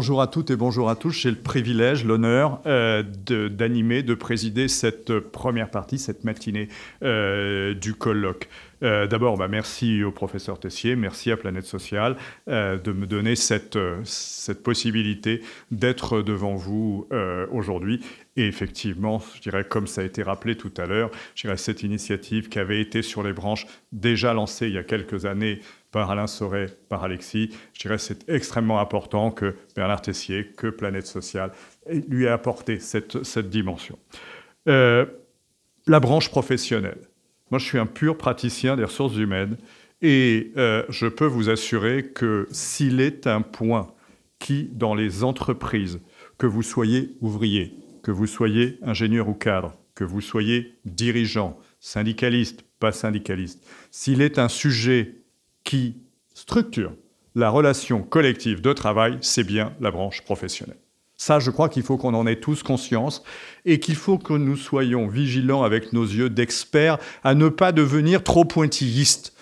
bonjour à toutes et bonjour à tous. J'ai le privilège, l'honneur d'animer, de présider cette première partie, cette matinée du colloque. D'abord, merci au professeur Tessier, merci à Planète Sociale de me donner cette possibilité d'être devant vous aujourd'hui. Et effectivement, je dirais, comme ça a été rappelé tout à l'heure, je dirais cette initiative qui avait été sur les branches déjà lancée il y a quelques années par Alain Sauret, par Alexis, je dirais c'est extrêmement important que Bernard Tessier, que Planète Sociale lui ait apporté cette dimension. La branche professionnelle. Moi, je suis un pur praticien des ressources humaines et je peux vous assurer que s'il est un point qui, dans les entreprises, que vous soyez ouvrier, que vous soyez ingénieur ou cadre, que vous soyez dirigeant, syndicaliste, pas syndicaliste, s'il est un sujet qui structure la relation collective de travail, c'est bien la branche professionnelle. Ça, je crois qu'il faut qu'on en ait tous conscience et qu'il faut que nous soyons vigilants avec nos yeux d'experts à ne pas devenir trop pointillistes.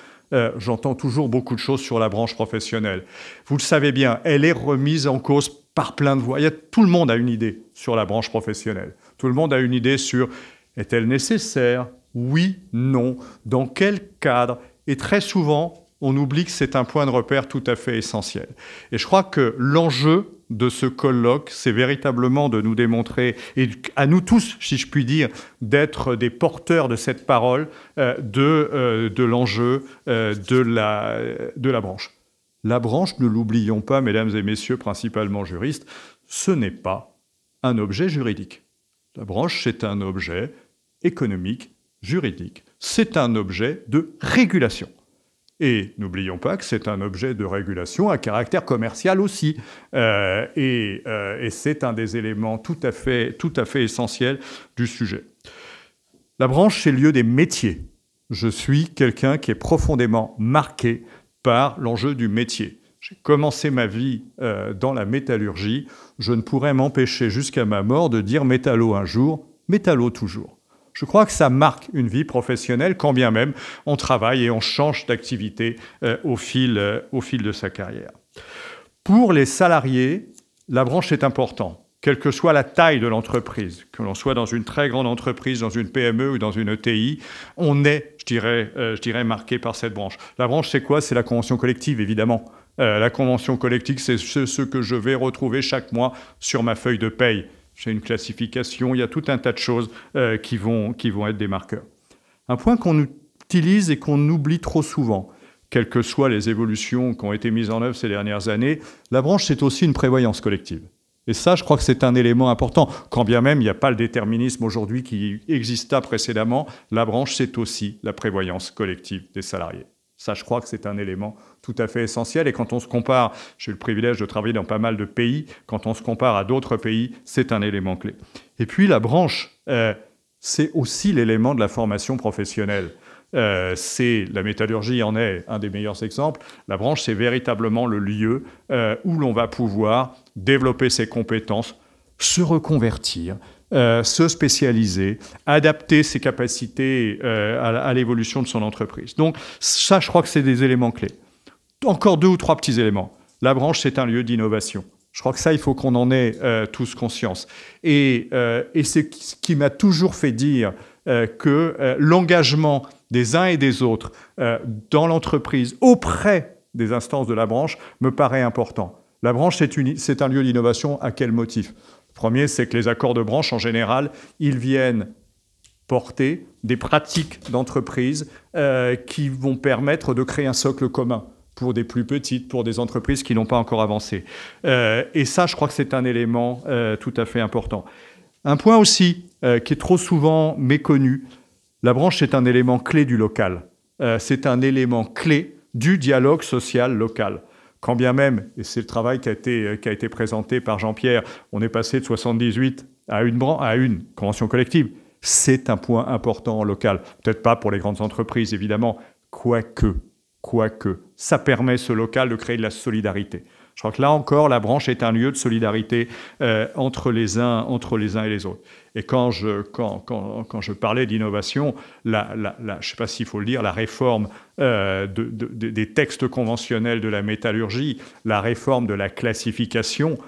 J'entends toujours beaucoup de choses sur la branche professionnelle. Vous le savez bien, elle est remise en cause par plein de voix. Tout le monde a une idée sur la branche professionnelle. Tout le monde a une idée sur est-elle nécessaire? Oui, non. Dans quel cadre? Et très souvent, on oublie que c'est un point de repère tout à fait essentiel. Et je crois que l'enjeu de ce colloque, c'est véritablement de nous démontrer, et à nous tous, si je puis dire, d'être des porteurs de cette parole, de l'enjeu de la branche. La branche, ne l'oublions pas, mesdames et messieurs, principalement juristes, ce n'est pas un objet juridique. La branche, c'est un objet économique, juridique. C'est un objet de régulation. Et n'oublions pas que c'est un objet de régulation à caractère commercial aussi. Et c'est un des éléments tout à fait essentiels du sujet. La branche, c'est le lieu des métiers. Je suis quelqu'un qui est profondément marqué par l'enjeu du métier. J'ai commencé ma vie dans la métallurgie. Je ne pourrais m'empêcher jusqu'à ma mort de dire métallo un jour, métallo toujours. Je crois que ça marque une vie professionnelle, quand bien même on travaille et on change d'activité au fil de sa carrière. Pour les salariés, la branche est importante, quelle que soit la taille de l'entreprise, que l'on soit dans une très grande entreprise, dans une PME ou dans une ETI, on est, je dirais, marqué par cette branche. La branche, c'est quoi? C'est la convention collective, évidemment. La convention collective, c'est ce que je vais retrouver chaque mois sur ma feuille de paye. J'ai une classification, il y a tout un tas de choses qui vont être des marqueurs. Un point qu'on utilise et qu'on oublie trop souvent, quelles que soient les évolutions qui ont été mises en œuvre ces dernières années, la branche, c'est aussi une prévoyance collective. Et ça, je crois que c'est un élément important. Quand bien même il n'y a pas le déterminisme aujourd'hui qui exista précédemment, la branche, c'est aussi la prévoyance collective des salariés. Ça, je crois que c'est un élément tout à fait essentiel. Et quand on se compare, j'ai eu le privilège de travailler dans pas mal de pays, quand on se compare à d'autres pays, c'est un élément clé. Et puis la branche, c'est aussi l'élément de la formation professionnelle. La métallurgie en est un des meilleurs exemples. La branche, c'est véritablement le lieu où l'on va pouvoir développer ses compétences, se reconvertir, se spécialiser, adapter ses capacités à l'évolution de son entreprise. Donc ça, je crois que c'est des éléments clés. Encore 2 ou 3 petits éléments. La branche, c'est un lieu d'innovation. Je crois que ça, il faut qu'on en ait tous conscience. Et c'est ce qui m'a toujours fait dire que l'engagement des uns et des autres dans l'entreprise, auprès des instances de la branche, me paraît important. La branche, c'est un lieu d'innovation. À quel motif ? Le premier, c'est que les accords de branche, en général, ils viennent porter des pratiques d'entreprise qui vont permettre de créer un socle commun pour des plus petites, pour des entreprises qui n'ont pas encore avancé. Et ça, je crois que c'est un élément tout à fait important. Un point aussi qui est trop souvent méconnu, la branche, c'est un élément clé du local. C'est un élément clé du dialogue social local. Quand bien même, et c'est le travail qui a été présenté par Jean-Pierre, on est passé de 78 à une convention collective. C'est un point important en local. Peut-être pas pour les grandes entreprises, évidemment, quoique, ça permet ce local de créer de la solidarité. Je crois que là encore, la branche est un lieu de solidarité entre les uns et les autres. Et quand je parlais d'innovation, je ne sais pas s'il faut le dire, la réforme des textes conventionnels de la métallurgie, la réforme de la classification,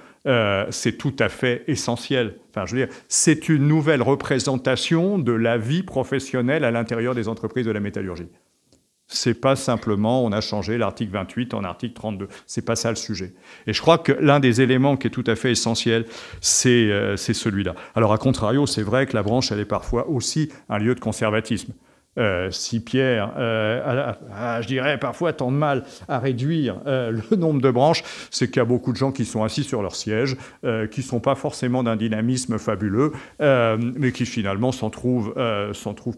c'est tout à fait essentiel. Enfin, je veux dire, c'est une nouvelle représentation de la vie professionnelle à l'intérieur des entreprises de la métallurgie. C'est pas simplement on a changé l'article 28 en article 32. C'est pas ça le sujet. Et je crois que l'un des éléments qui est tout à fait essentiel, c'est celui-là. Alors, à contrario, c'est vrai que la branche, elle est parfois aussi un lieu de conservatisme. Si Pierre je dirais, parfois tant de mal à réduire le nombre de branches, c'est qu'il y a beaucoup de gens qui sont assis sur leur siège, qui ne sont pas forcément d'un dynamisme fabuleux, mais qui finalement s'en trouvent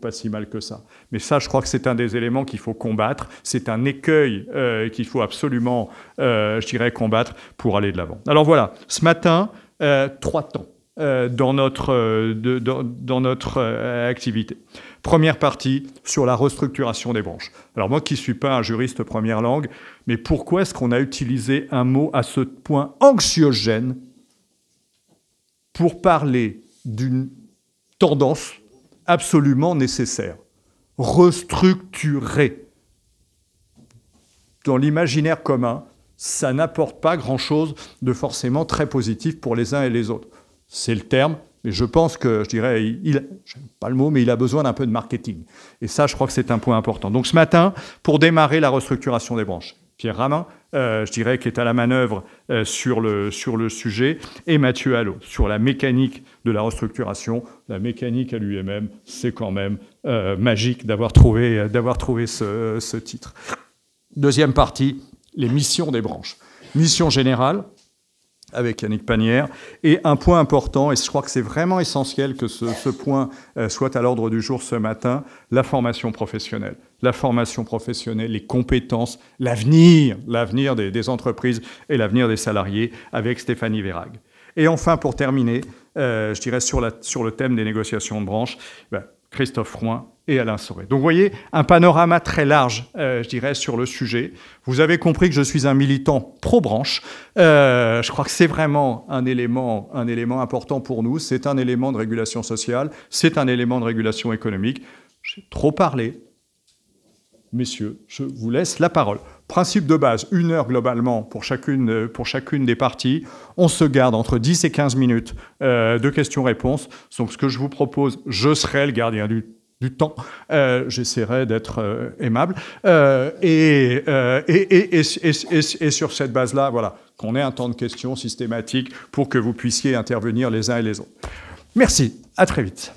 pas si mal que ça. Mais ça, je crois que c'est un des éléments qu'il faut combattre. C'est un écueil qu'il faut absolument, je dirais, combattre pour aller de l'avant. Alors voilà, ce matin, 3 temps dans notre activité. Première partie sur la restructuration des branches. Alors moi qui ne suis pas un juriste première langue, mais pourquoi est-ce qu'on a utilisé un mot à ce point anxiogène pour parler d'une tendance absolument nécessaire? Restructurer. Dans l'imaginaire commun, ça n'apporte pas grand-chose de forcément très positif pour les uns et les autres. C'est le terme. Mais je pense que, je dirais, j'aime pas le mot, mais il a besoin d'un peu de marketing. Et ça, je crois que c'est un point important. Donc ce matin, pour démarrer la restructuration des branches, Pierre Ramin, je dirais, qui est à la manœuvre sur le sujet, et Mathieu Allot, sur la mécanique de la restructuration. La mécanique à lui-même, c'est quand même magique d'avoir trouvé ce titre. Deuxième partie, les missions des branches. Mission générale, avec Yannick Panière. Et un point important, et je crois que c'est vraiment essentiel que ce point soit à l'ordre du jour ce matin, la formation professionnelle. La formation professionnelle, les compétences, l'avenir des entreprises et l'avenir des salariés avec Stéphanie Vérag. Et enfin, pour terminer, je dirais sur le thème des négociations de branche, Christophe Frouin et Alain Sauret. Donc vous voyez, un panorama très large, je dirais, sur le sujet. Vous avez compris que je suis un militant pro-branche. Je crois que c'est vraiment un élément important pour nous. C'est un élément de régulation sociale, c'est un élément de régulation économique. J'ai trop parlé. Messieurs, je vous laisse la parole. Principe de base, 1 heure globalement pour chacune des parties. On se garde entre 10 et 15 minutes de questions-réponses. Donc ce que je vous propose, je serai le gardien du temps. J'essaierai d'être aimable. Et sur cette base-là, voilà, qu'on ait un temps de questions systématique pour que vous puissiez intervenir les uns et les autres. Merci, à très vite.